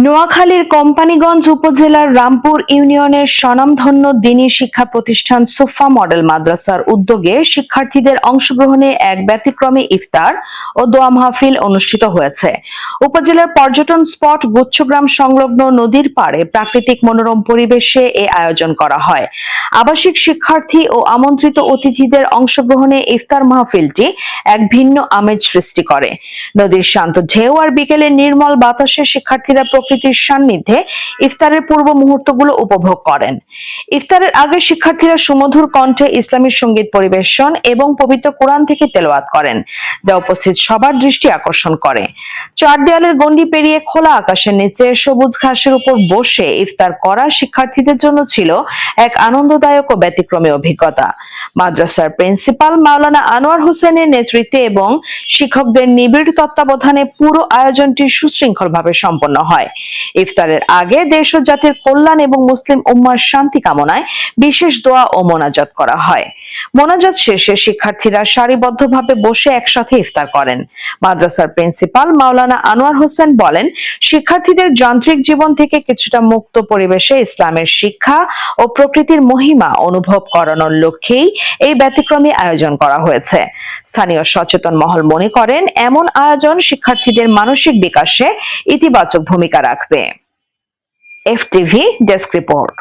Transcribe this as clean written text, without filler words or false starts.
নোয়াখালীর কোম্পানীগঞ্জ উপজেলার রামপুর ইউনিয়নের স্বনামধন্য দ্বীনী শিক্ষা প্রতিষ্ঠান সুফা মডেল মাদ্রাসার উদ্যোগে শিক্ষার্থীদের অংশগ্রহণে এক ব্যতিক্রমী ইফতার ও দোয়া মাহফিল অনুষ্ঠিত হয়েছে। উপজেলার পর্যটন স্পট গুচ্ছগ্রাম সংলগ্ন নদীর পাড়ে প্রাকৃতিক মনোরম পরিবেশে এ আয়োজন করা হয়। আবাসিক শিক্ষার্থী ও আমন্ত্রিত অতিথিদের অংশগ্রহণে ইফতার মাহফিলটি এক ভিন্ন আমেজ সৃষ্টি করে। নদীর শান্ত ঢেউ আর বিকেলের নির্মল বাতাসে শিক্ষার্থীরা প্রকৃতির সান্নিধ্যে ইফতারের পূর্ব মুহূর্তগুলো উপভোগ করেন। ইফতারের আগে শিক্ষার্থীরা সুমধুর কণ্ঠে ইসলামী সঙ্গীত পরিবেশন এবং পবিত্র কোরআন থেকে তেলাওয়াত করেন, যা উপস্থিত সবার দৃষ্টি আকর্ষণ করে। চার দেয়ালের গণ্ডি পেরিয়ে খোলা আকাশের নিচে সবুজ ঘাসের উপর বসে ইফতার করা শিক্ষার্থীদের জন্য ছিল এক আনন্দদায়ক ও ব্যতিক্রমী অভিজ্ঞতা। মাদ্রাসার প্রিন্সিপাল মাওলানা আনোয়ার হোসেনের নেতৃত্বে এবং শিক্ষকদের নিবিড় তত্ত্বাবধানে পুরো আয়োজনটি সুশৃঙ্খলভাবে সম্পন্ন হয়। ইফতারের আগে দেশ ও জাতির কল্যাণ এবং মুসলিম উম্মার শান্তি কামনায় বিশেষ দোয়া ও মোনাজাত করা হয়। মোনাজাত শেষে শিক্ষার্থীরা সারিবদ্ধভাবে বসে একসাথে ইফতার করেন। মাদ্রাসার প্রিন্সিপাল মাওলানা আনোয়ার হোসেন বলেন, শিক্ষার্থীদের যান্ত্রিক জীবন থেকে কিছুটা মুক্ত পরিবেশে ইসলামের শিক্ষা ও প্রকৃতির মহিমা অনুভব করানোর লক্ষ্যেই এই ব্যতিক্রমী আয়োজন করা হয়েছে। স্থানীয় সচেতন মহল মনে করেন, এমন আয়োজন শিক্ষার্থীদের মানসিক বিকাশে ইতিবাচক ভূমিকা রাখবে। FTV desk report.